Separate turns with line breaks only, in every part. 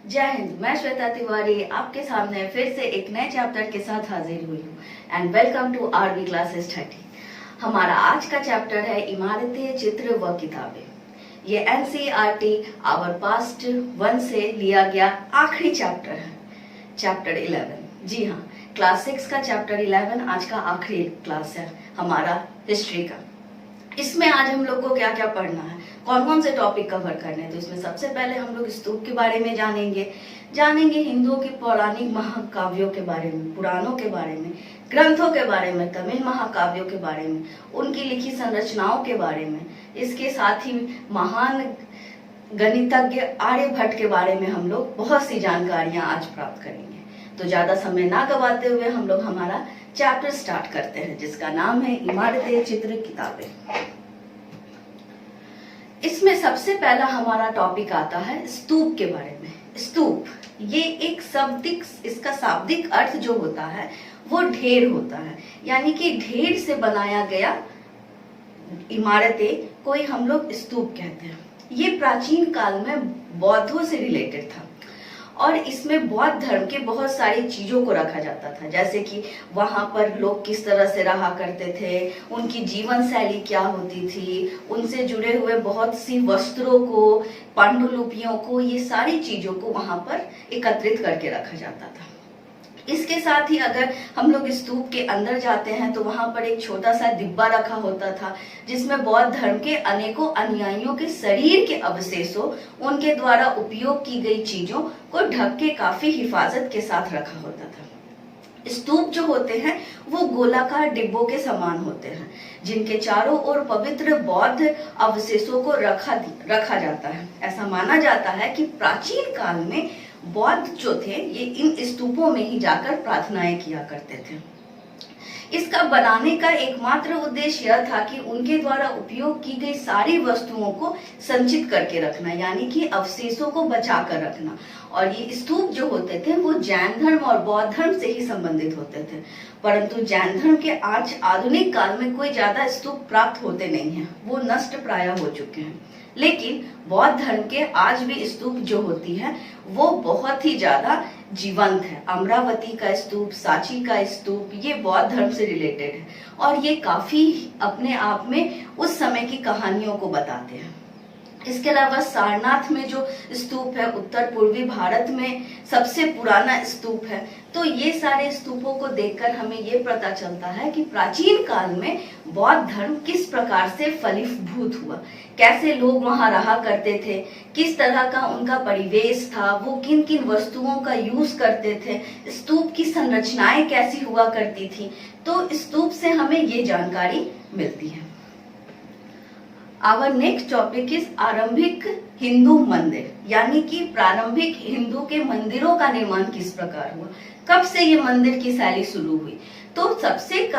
जय हिंद। मैं श्वेता तिवारी आपके सामने फिर से एक नए चैप्टर के साथ हाजिर हुई हूँ and welcome to RV classes 30। हमारा आज का चैप्टर है इमारतें, चित्र व किताबें। ये एनसीईआरटी आवर पास्ट 1 से लिया गया आखिरी चैप्टर है, चैप्टर 11। जी हाँ, क्लास 6 का चैप्टर 11 आज का आखिरी क्लास है हमारा हिस्ट्री का। इसमें आज हम लोग को क्या क्या पढ़ना है, कौन कौन से टॉपिक कवर करने हैं। तो इसमें सबसे पहले हम लोग स्तूप के बारे में जानेंगे हिंदुओं के पौराणिक महाकाव्यों के बारे में, पुराणों के बारे में, ग्रंथों के बारे में, तमिल महाकाव्यों के बारे में, उनकी लिखी संरचनाओं के बारे में। इसके साथ ही महान गणितज्ञ आर्यभट्ट के बारे में हम लोग बहुत सी जानकारियां आज प्राप्त करेंगे। तो ज्यादा समय ना गवाते हुए हम लोग हमारा चैप्टर स्टार्ट करते हैं, जिसका नाम है इमारतें, चित्र, किताबें। इसमें सबसे पहला हमारा टॉपिक आता है स्तूप के बारे में। स्तूप ये एक इसका शाब्दिक अर्थ जो होता है वो ढेर होता है, यानी कि ढेर से बनाया गया इमारतें कोई हम लोग स्तूप कहते हैं। ये प्राचीन काल में बौद्धों से रिलेटेड था और इसमें बौद्ध धर्म के बहुत सारी चीजों को रखा जाता था, जैसे कि वहां पर लोग किस तरह से रहा करते थे, उनकी जीवन शैली क्या होती थी, उनसे जुड़े हुए बहुत सी वस्त्रों को, पांडुलिपियों को, ये सारी चीजों को वहां पर एकत्रित करके रखा जाता था। इसके साथ ही अगर हम लोग स्तूप के अंदर जाते हैं तो वहां पर एक छोटा सा डिब्बा रखा होता था, जिसमें बौद्ध धर्म के अनेकों अनुयायियों के शरीर के अवशेषों, उनके द्वारा उपयोग की गई चीजों को ढक के काफी हिफाजत के साथ रखा होता था। स्तूप जो होते हैं वो गोलाकार डिब्बों के समान होते हैं, जिनके चारों ओर पवित्र बौद्ध अवशेषों को रखा जाता है। ऐसा माना जाता है कि प्राचीन काल में बौद्ध जो थे ये इन स्तूपों में ही जाकर प्रार्थनाएं किया करते थे। इसका बनाने का एकमात्र उद्देश्य यह था कि उनके द्वारा उपयोग की गई सारी वस्तुओं को संचित करके रखना, यानी कि अवशेषों को बचा कर रखना। और ये स्तूप जो होते थे वो जैन धर्म और बौद्ध धर्म से ही संबंधित होते थे, परंतु जैन धर्म के आज आधुनिक काल में कोई ज्यादा स्तूप प्राप्त होते नहीं हैं, वो नष्ट प्राय हो चुके हैं। लेकिन बौद्ध धर्म के आज भी स्तूप जो होती है वो बहुत ही ज्यादा जीवंत है। अमरावती का स्तूप, सांची का स्तूप, ये बौद्ध धर्म से रिलेटेड है और ये काफी अपने आप में उस समय की कहानियों को बताते हैं। इसके अलावा सारनाथ में जो स्तूप है उत्तर पूर्वी भारत में सबसे पुराना स्तूप है। तो ये सारे स्तूपों को देखकर हमें ये पता चलता है कि प्राचीन काल में बौद्ध धर्म किस प्रकार से फलीभूत हुआ, कैसे लोग वहां रहा करते थे, किस तरह का उनका परिवेश था, वो किन किन वस्तुओं का यूज करते थे, स्तूप की संरचनाएं कैसी हुआ करती थी। तो स्तूप से हमें ये जानकारी मिलती है। Our next topic is आरंभिक हिंदू मंदिर, यानी कि प्रारंभिक हिंदू के मंदिरों का निर्माण किस प्रकार हुआ, कब से ये मंदिर की शैली शुरू हुई। तो सबसे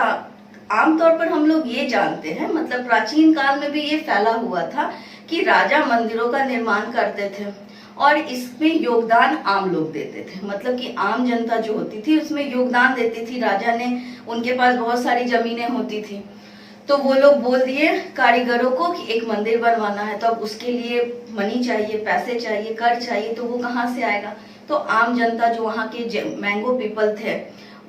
आमतौर पर हम लोग ये जानते हैं, मतलब प्राचीन काल में भी ये फैला हुआ था कि राजा मंदिरों का निर्माण करते थे और इसमें योगदान आम लोग देते थे, मतलब कि आम जनता जो होती थी उसमें योगदान देती थी। राजा ने, उनके पास बहुत सारी जमीनें होती थी, तो वो लोग बोल दिए कारीगरों को कि एक मंदिर बनवाना है, तो अब उसके लिए मनी चाहिए, पैसे चाहिए, कर चाहिए, तो वो कहाँ से आएगा। तो आम जनता जो वहाँ के मैंगो पीपल थे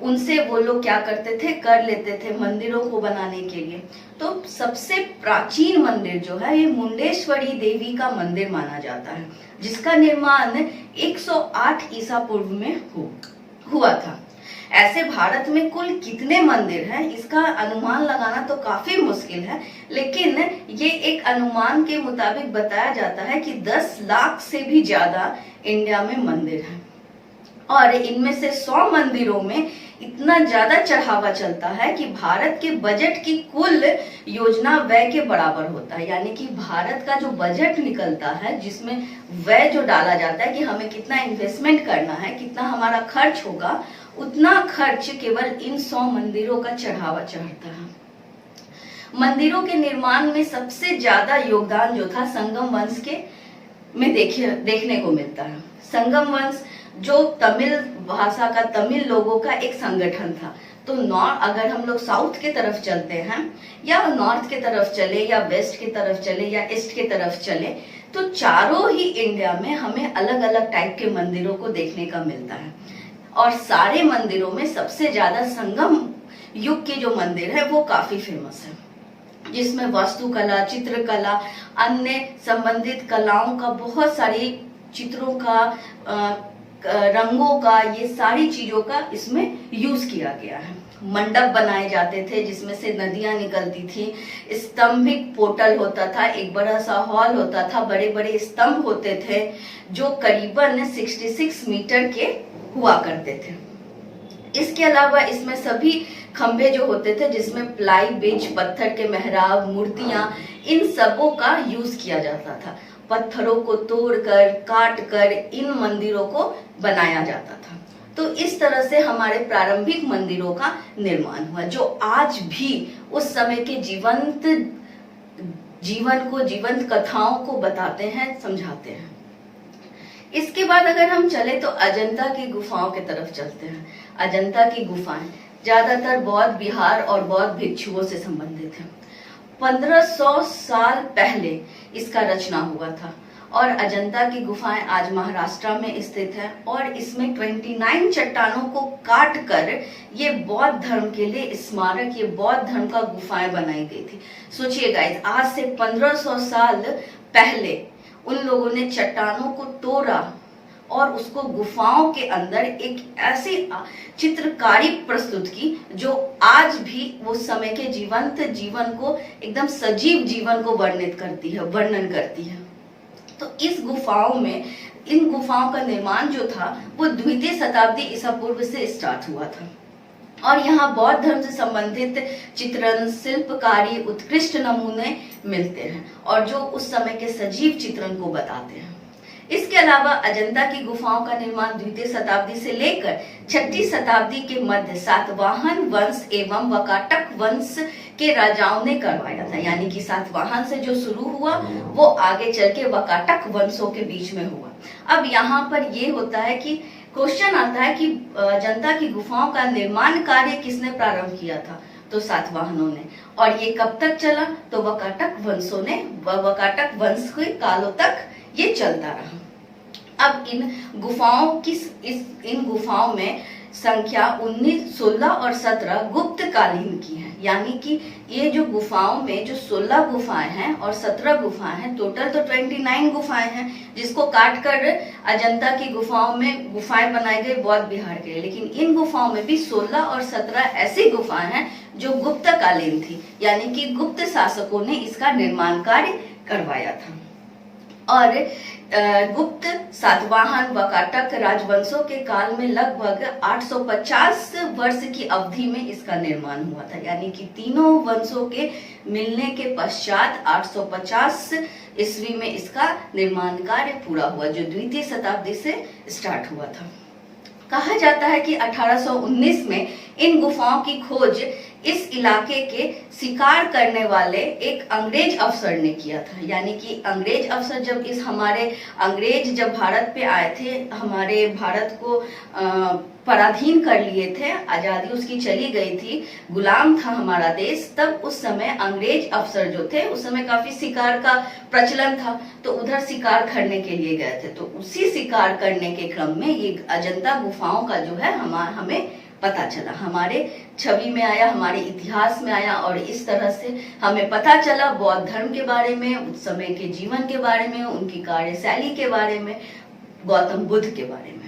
उनसे वो लोग क्या करते थे, कर लेते थे मंदिरों को बनाने के लिए। तो सबसे प्राचीन मंदिर जो है ये मुंडेश्वरी देवी का मंदिर माना जाता है, जिसका निर्माण 108 ईसा पूर्व में हुआ था। ऐसे भारत में कुल कितने मंदिर हैं इसका अनुमान लगाना तो काफी मुश्किल है, लेकिन ये एक अनुमान के मुताबिक बताया जाता है कि 10 लाख से भी ज्यादा इंडिया में मंदिर हैं और इनमें से 100 मंदिरों में इतना ज्यादा चढ़ावा चलता है कि भारत के बजट की कुल योजना व्यय के बराबर होता है। यानी कि भारत का जो बजट निकलता है, जिसमें व्यय जो डाला जाता है कि हमें कितना इन्वेस्टमेंट करना है, कितना हमारा खर्च होगा, उतना खर्च केवल इन 100 मंदिरों का चढ़ावा चढ़ता है। मंदिरों के निर्माण में सबसे ज्यादा योगदान जो था संगम वंश के में देखने को मिलता है। संगम वंश जो तमिल भाषा का, तमिल लोगों का एक संगठन था। तो अगर हम लोग साउथ के तरफ चलते हैं या नॉर्थ के तरफ चले या वेस्ट की तरफ चले या ईस्ट की तरफ चले, तो चारों ही इंडिया में हमें अलग अलग टाइप के मंदिरों को देखने का मिलता है, और सारे मंदिरों में सबसे ज्यादा संगम युग के जो मंदिर है वो काफी फेमस है, जिसमें वास्तुकला, चित्रकला, अन्य संबंधित कलाओं का, बहुत सारी चित्रों का, रंगों का, ये सारी चीजों का इसमें यूज किया गया है। मंडप बनाए जाते थे जिसमें से नदियां निकलती थी, स्तंभिक पोर्टल होता था, एक बड़ा सा हॉल होता था, बड़े बड़े स्तंभ होते थे जो करीबन 66 मीटर के हुआ करते थे। इसके अलावा इसमें सभी खंभे जो होते थे जिसमें प्लाई, बेंच, पत्थर के मेहराब, मूर्तियां, इन सबों का यूज किया जाता था। पत्थरों को तोड़कर, काट कर इन मंदिरों को बनाया जाता था। तो इस तरह से हमारे प्रारंभिक मंदिरों का निर्माण हुआ, जो आज भी उस समय के जीवन को, जीवंत कथाओं को बताते हैं, समझाते हैं। इसके बाद अगर हम चले तो अजंता की गुफाओं की तरफ चलते हैं। अजंता की गुफाएं ज्यादातर बौद्ध विहार और बौद्ध भिक्षुओं से संबंधित है। 1500 साल पहले इसका रचना हुआ था, और अजंता की गुफाएं आज महाराष्ट्र में स्थित है, और इसमें 29 चट्टानों को काट कर ये बौद्ध धर्म के लिए स्मारक, ये बौद्ध धर्म का गुफाएं बनाई गई थी। सोचिए गाइस, आज से 1500 साल पहले उन लोगों ने चट्टानों को तोड़ा और उसको गुफाओं के अंदर एक ऐसी चित्रकारी प्रस्तुत की जो आज भी उस समय के जीवंत जीवन को, एकदम सजीव जीवन को वर्णन करती है। तो इस गुफाओं में, इन गुफाओं का निर्माण जो था वो द्वितीय शताब्दी ईसा पूर्व से स्टार्ट हुआ था, और यहाँ बौद्ध धर्म से संबंधित चित्रण, शिल्पकारी उत्कृष्ट नमूने मिलते हैं, और जो उस समय के सजीव चित्रण को बताते हैं। इसके अलावा अजंता की गुफाओं का निर्माण द्वितीय शताब्दी से लेकर 6ठी शताब्दी के मध्य सातवाहन वंश एवं वाकाटक वंश के राजाओं ने करवाया था। यानी कि सातवाहन से जो शुरू हुआ वो आगे चल के वाकाटक वंशों के बीच में हुआ। अब यहाँ पर ये होता है कि क्वेश्चन आता है कि अजंता की गुफाओं का निर्माण कार्य किसने प्रारंभ किया था? तो सातवाहनों ने। और ये कब तक चला? तो वाकाटक वंशों ने, वाकाटक वंश के कालों तक ये चलता रहा। अब इन गुफाओं में संख्या 19, 16 और 17 गुप्त कालीन की है। यानी कि ये जो गुफाओं में जो 16 गुफाएं हैं और 17 गुफाएं हैं, टोटल तो 29 गुफाएं हैं, जिसको काट कर अजंता की गुफाओं में गुफाएं बनाई गई बौद्ध विहार के लिए। लेकिन इन गुफाओं में भी 16 और 17 ऐसी गुफाएं हैं जो गुप्त कालीन थी, यानी कि गुप्त शासकों ने इसका निर्माण कार्य करवाया था। और गुप्त, सातवाहन, वाकाटक राजवंशों के काल में लगभग 850 वर्ष की अवधि में इसका निर्माण हुआ था। यानी कि तीनों वंशों के मिलने के पश्चात 850 ईस्वी में इसका निर्माण कार्य पूरा हुआ, जो द्वितीय शताब्दी से स्टार्ट हुआ था। कहा जाता है कि 1819 में इन गुफाओं की खोज इस इलाके के शिकार करने वाले एक अंग्रेज अफसर ने किया था। यानी कि अंग्रेज अफसर अंग्रेज जब भारत पे आए थे, हमारे भारत को पराधीन कर लिए थे, आजादी उसकी चली गई थी, गुलाम था हमारा देश, तब उस समय अंग्रेज अफसर जो थे, उस समय काफी शिकार का प्रचलन था, तो उधर शिकार करने के लिए गए थे। तो उसी शिकार करने के क्रम में ये अजंता गुफाओं का जो है हमें पता चला, हमारे छवि में आया, हमारे इतिहास में आया, और इस तरह से हमें पता चला बौद्ध धर्म के बारे में, उस समय के जीवन के बारे में, उनकी कार्यशैली के बारे में, गौतम बुद्ध के बारे में।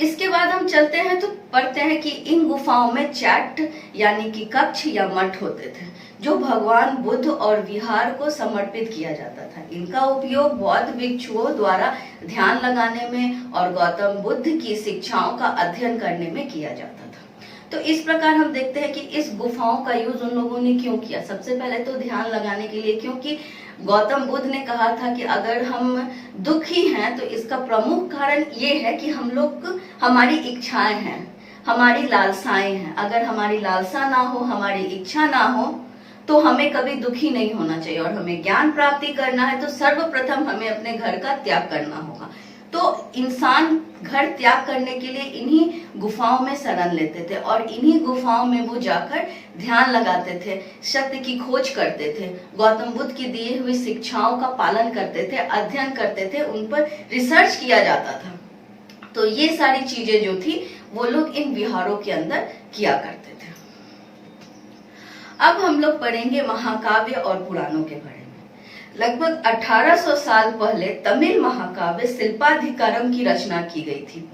इसके बाद हम चलते हैं तो पढ़ते हैं कि इन गुफाओं में चैट यानी कि कक्ष या मठ होते थे, जो भगवान बुद्ध और विहार को समर्पित किया जाता था। इनका उपयोग बौद्ध भिक्षुओं द्वारा ध्यान लगाने में और गौतम बुद्ध की शिक्षाओं का अध्ययन करने में किया जाता था। तो इस प्रकार हम देखते हैं कि इस गुफाओं का यूज उन लोगों ने क्यों किया? सबसे पहले तो ध्यान लगाने के लिए, क्योंकि गौतम बुद्ध ने कहा था कि अगर हम दुखी हैं तो इसका प्रमुख कारण ये है कि हमारी इच्छाएं हैं, हमारी लालसाएं हैं। अगर हमारी लालसा ना हो, हमारी इच्छा ना हो, तो हमें कभी दुखी नहीं होना चाहिए। और हमें ज्ञान प्राप्ति करना है तो सर्वप्रथम हमें अपने घर का त्याग करना होगा। तो इंसान घर त्याग करने के लिए इन्हीं गुफाओं में शरण लेते थे और इन्हीं गुफाओं में वो जाकर ध्यान लगाते थे, सत्य की खोज करते थे, गौतम बुद्ध की दी हुई शिक्षाओं का पालन करते थे, अध्ययन करते थे, उन पर रिसर्च किया जाता था। तो ये सारी चीजें जो थी वो लोग इन विहारों के अंदर किया करते थे। अब हम लोग पढ़ेंगे महाकाव्य और पुराणों के बारे में। लगभग 1800 साल पहले तमिल महाकाव्य शिल्पाधिकारम की रचना की गई थी,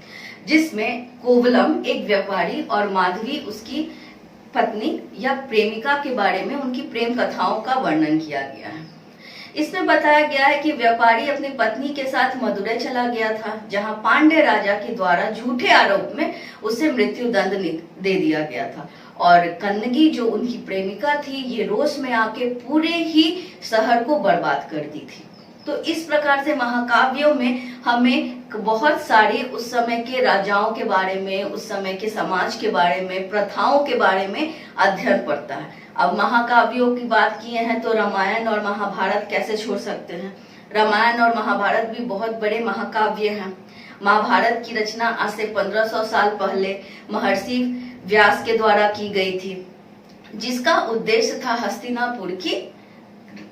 जिसमें कोवलम एक व्यापारी और माधवी उसकी पत्नी या प्रेमिका के बारे में उनकी प्रेम कथाओं का वर्णन किया गया है। इसमें बताया गया है कि व्यापारी अपनी पत्नी के साथ मदुरै चला गया था, जहां पांड्य राजा के द्वारा झूठे आरोप में उसे मृत्यु दंड दे दिया गया था और कन्नगी जो उनकी प्रेमिका थी ये रोष में आके पूरे ही शहर को बर्बाद कर दी थी। तो इस प्रकार से महाकाव्यों में हमें बहुत सारी उस समय के राजाओं के बारे में, उस समय के समाज के बारे में, प्रथाओं के बारे में अध्ययन पड़ता है। अब महाकाव्यों की बात किए हैं तो रामायण और महाभारत कैसे छोड़ सकते हैं। रामायण और महाभारत भी बहुत बड़े महाकाव्य हैं। महाभारत की रचना आज से 1500 साल पहले महर्षि व्यास के द्वारा की गई थी, जिसका उद्देश्य था हस्तिनापुर की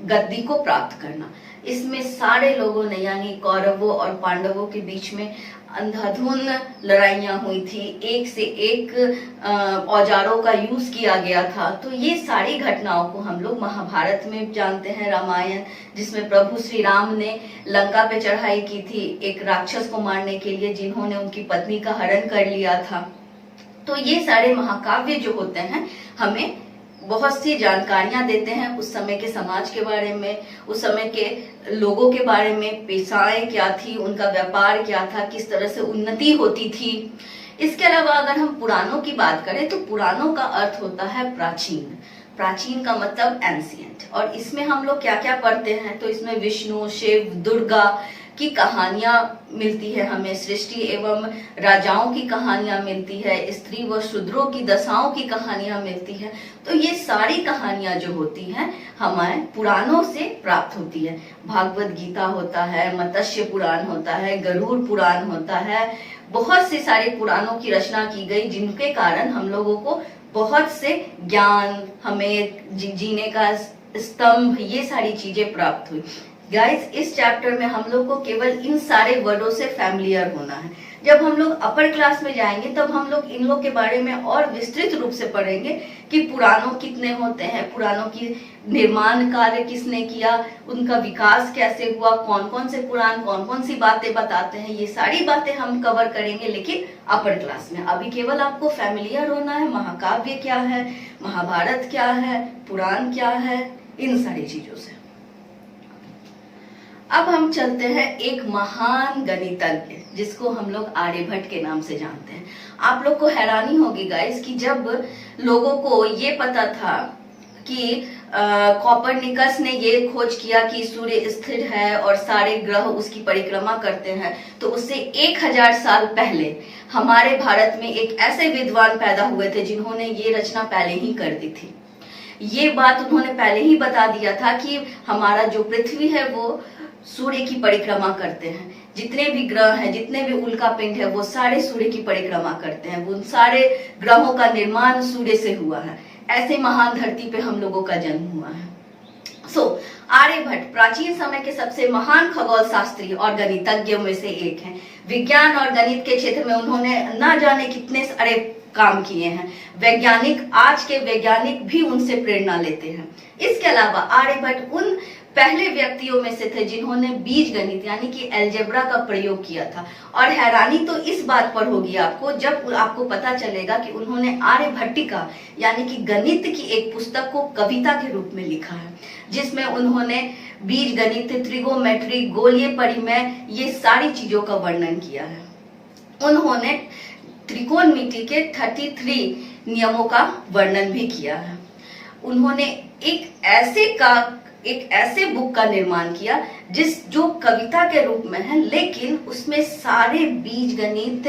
गद्दी को प्राप्त करना। इसमें सारे लोगों ने यानी कौरवों और पांडवों के बीच में अंधाधुंध लड़ाइयां हुई थी, एक से एक औजारों का यूज किया गया था। तो ये सारी घटनाओं को हम लोग महाभारत में जानते हैं। रामायण जिसमें प्रभु श्री राम ने लंका पे चढ़ाई की थी एक राक्षस को मारने के लिए, जिन्होंने उनकी पत्नी का हरण कर लिया था। तो ये सारे महाकाव्य जो होते हैं हमें बहुत सी जानकारियां देते हैं उस समय के समाज के बारे में, उस समय के लोगों के बारे में, पेशाएं क्या थी, उनका व्यापार क्या था, किस तरह से उन्नति होती थी। इसके अलावा अगर हम पुराणों की बात करें तो पुराणों का अर्थ होता है प्राचीन। प्राचीन का मतलब एंशिएंट। और इसमें हम लोग क्या क्या पढ़ते हैं तो इसमें विष्णु, शिव, दुर्गा की कहानियां मिलती है हमें, सृष्टि एवं राजाओं की कहानियां मिलती है, स्त्री व शूद्रों की दशाओं की कहानियां मिलती है। तो ये सारी कहानियां जो होती हैं हमें पुराणों से प्राप्त होती है। भागवत गीता होता है, मत्स्य पुराण होता है, गरुड़ पुराण होता है, बहुत से सारे पुराणों की रचना की गई, जिनके कारण हम लोगों को बहुत से ज्ञान, हमें जीने का स्तंभ, ये सारी चीजें प्राप्त हुई। गाइस, इस चैप्टर में हम लोग को केवल इन सारे वर्डों से फैमिलियर होना है। जब हम लोग अपर क्लास में जाएंगे तब हम लोग इन लोग के बारे में और विस्तृत रूप से पढ़ेंगे कि पुराणों कितने होते हैं, पुराणों की निर्माण कार्य किसने किया, उनका विकास कैसे हुआ, कौन कौन से पुराण कौन कौन सी बातें बताते हैं, ये सारी बातें हम कवर करेंगे लेकिन अपर क्लास में। अभी केवल आपको फैमिलियर होना है, महाकाव्य क्या है, महाभारत क्या है, पुराण क्या है, इन सारी चीजों से। अब हम चलते हैं एक महान गणितज्ञ जिसको हम लोग आर्यभट्ट के नाम से जानते हैं। आप लोग को हैरानी होगी गाइस कि जब लोगों को ये पता था कि कॉपरनिकस ने ये खोज किया कि सूर्य स्थिर है और सारे ग्रह उसकी परिक्रमा करते हैं, तो उससे 1000 साल पहले हमारे भारत में एक ऐसे विद्वान पैदा हुए थे जिन्होंने ये रचना पहले ही कर दी थी। ये बात उन्होंने पहले ही बता दिया था कि हमारा जो पृथ्वी है वो सूर्य की परिक्रमा करते हैं, जितने भी ग्रह हैं, जितने भी उल्का पिंड है, वो सारे सूर्य की परिक्रमा करते हैं, उन सारे ग्रहों का निर्माण सूर्य से हुआ है। ऐसे महान धरती पे हम लोगों का जन्म हुआ है। आर्यभट्ट प्राचीन समय के सबसे महान खगोल शास्त्री और गणितज्ञों में से एक हैं। विज्ञान और गणित के क्षेत्र में उन्होंने न जाने कितने सारे काम किए हैं। वैज्ञानिक, आज के वैज्ञानिक भी उनसे प्रेरणा लेते हैं। इसके अलावा आर्यभट्ट उन पहले व्यक्तियों में से थे जिन्होंने बीज गणित यानी कि अलजेब्रा का प्रयोग किया था। और हैरानी तो इस बात पर होगी आपको जब आपको पता चलेगा कि उन्होंने आर्यभट्टिका यानी कि गणित की एक पुस्तक को कविता के रूप में लिखा है, जिसमें उन्होंने बीज गणित, त्रिगोमेट्री, गोलीय परिमेय, ये सारी चीजों का वर्णन किया है। उन्होंने त्रिकोणमिति के 33 नियमों का वर्णन भी किया है। उन्होंने एक ऐसे बुक का निर्माण किया जो कविता के रूप में है, लेकिन उसमें सारे बीज गणित,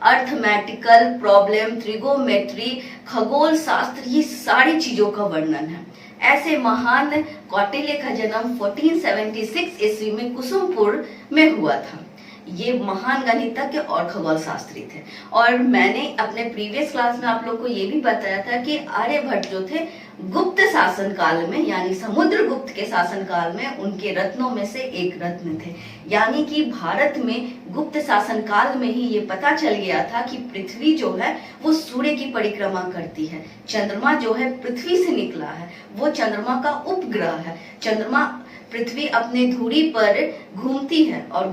अर्थमेटिकल प्रॉब्लम, त्रिगोमेट्री, खगोल शास्त्र, ये सारी चीजों का वर्णन है। ऐसे महान कौटिल्य का जन्म 1476 ईस्वी में कुसुमपुर में हुआ था। ये महान गणितज्ञ और खगोल शास्त्री थे। और मैंने अपने प्रीवियस क्लास में आप लोग को ये भी बताया था कि आर्यभट्ट जो थे गुप्त शासन काल में, यानी समुद्रगुप्त के शासन काल में उनके रत्नों में से एक रत्न थे। यानी कि भारत में गुप्त शासन काल में ही ये पता चल गया था कि पृथ्वी जो है वो सूर्य की परिक्रमा करती है, चंद्रमा जो है पृथ्वी से निकला है, वो चंद्रमा का उपग्रह है। चंद्रमा पृथ्वी अपने धुरी पर घूमती है और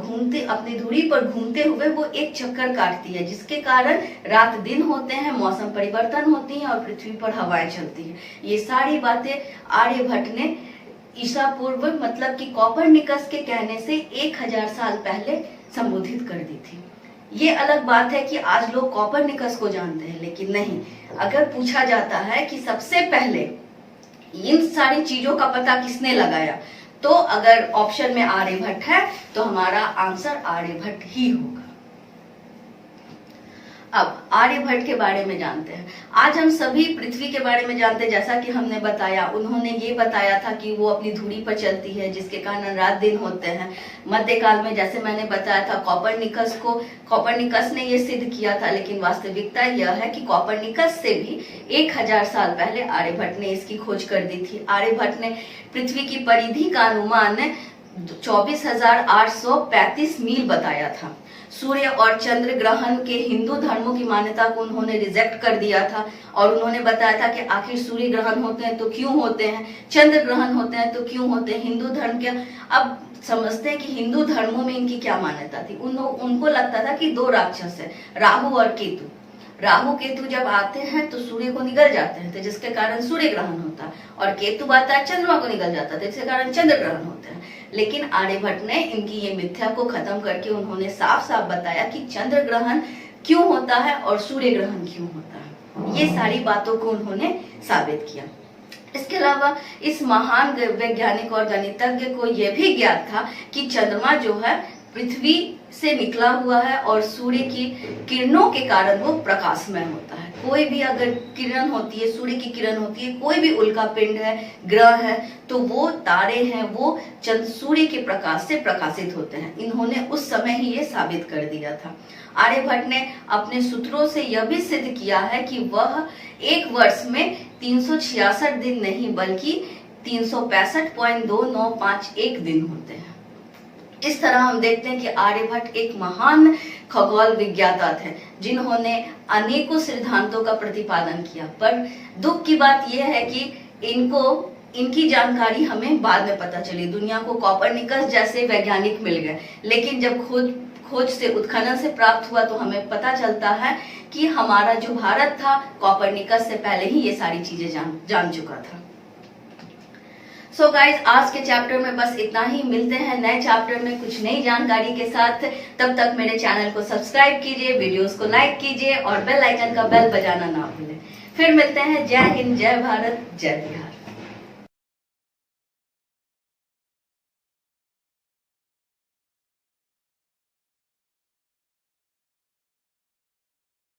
अपनी धुरी पर घूमते हुए वो एक चक्कर काटती है, जिसके कारण रात दिन होते हैं, मौसम परिवर्तन होती है और पृथ्वी पर हवाएं चलती हैं। ये सारी बातें आर्यभट्ट ने ईसा पूर्व मतलब कि कॉपरनिकस के कहने से 1000 साल पहले संबोधित कर दी थी। ये अलग बात है कि आज लोग कॉपरनिकस को जानते हैं, लेकिन नहीं, अगर पूछा जाता है कि सबसे पहले इन सारी चीजों का पता किसने लगाया, तो अगर ऑप्शन में आर्यभट्ट है तो हमारा आंसर आर्यभट्ट ही होगा। अब आर्यभट्ट के बारे में जानते हैं। आज हम सभी पृथ्वी के बारे में जानते हैं। जैसा कि हमने बताया, उन्होंने ये बताया था कि वो अपनी धुरी पर चलती है, जिसके कारण रात दिन होते हैं। मध्यकाल में जैसे मैंने बताया था, कॉपरनिकस ने ये सिद्ध किया था, लेकिन वास्तविकता यह है कि कॉपरनिकस से भी 1000 साल पहले आर्यभट्ट ने इसकी खोज कर दी थी। आर्यभट्ट ने पृथ्वी की परिधि का अनुमान 24,835 मील बताया था। सूर्य और चंद्र ग्रहण के हिंदू धर्मों की मान्यता को उन्होंने रिजेक्ट कर दिया था और उन्होंने बताया था कि आखिर सूर्य ग्रहण होते हैं तो क्यों होते हैं, चंद्र ग्रहण होते हैं तो क्यों होते हैं, हिंदू धर्म क्या। अब समझते हैं कि हिंदू धर्मों में इनकी क्या मान्यता थी। उनको लगता था कि 2 राक्षस है, राहु और केतु। राहु केतु जब आते हैं तो सूर्य को निगल जाते हैं, तो जिसके कारण सूर्य ग्रहण होता है, और केतु आता है चंद्रमा को निगल जाता है, जिसके कारण चंद्र ग्रहण होते हैं। लेकिन आर्यभट्ट ने इनकी ये मिथ्या को खत्म करके उन्होंने साफ साफ बताया कि चंद्र ग्रहण क्यों होता है और सूर्य ग्रहण क्यों होता है। ये सारी बातों को उन्होंने साबित किया। इसके अलावा इस महान वैज्ञानिक और गणितज्ञ को यह भी ज्ञात था कि चंद्रमा जो है पृथ्वी से निकला हुआ है और सूर्य की किरणों के कारण वो प्रकाशमय होता है। कोई भी अगर किरण होती है, सूर्य की किरण होती है, कोई भी उल्का पिंड है, ग्रह है, तो वो तारे हैं, वो सूर्य के प्रकाश से प्रकाशित होते हैं। इन्होंने उस समय ही ये साबित कर दिया था। आर्यभट्ट ने अपने सूत्रों से यह भी सिद्ध किया है कि वह एक वर्ष में 366 दिन नहीं बल्कि 365.2951 दिन होते हैं। इस तरह हम देखते हैं कि आर्यभट्ट एक महान खगोल विज्ञाता थे, जिन्होंने अनेकों सिद्धांतों का प्रतिपादन किया। पर दुख की बात यह है कि इनकी जानकारी हमें बाद में पता चली। दुनिया को कॉपरनिकस जैसे वैज्ञानिक मिल गए, लेकिन जब खोज से उत्खनन से प्राप्त हुआ तो हमें पता चलता है कि हमारा जो भारत था कॉपरनिकस से पहले ही ये सारी चीजें जान चुका था। सो गाइज, आज के चैप्टर में बस इतना ही। मिलते हैं नए चैप्टर में कुछ नई जानकारी के साथ। तब तक मेरे चैनल को सब्सक्राइब कीजिए, वीडियोस को लाइक कीजिए और बेल आइकन का बेल बजाना ना भूलें। फिर मिलते हैं। जय हिंद, जय भारत, जय बिहार।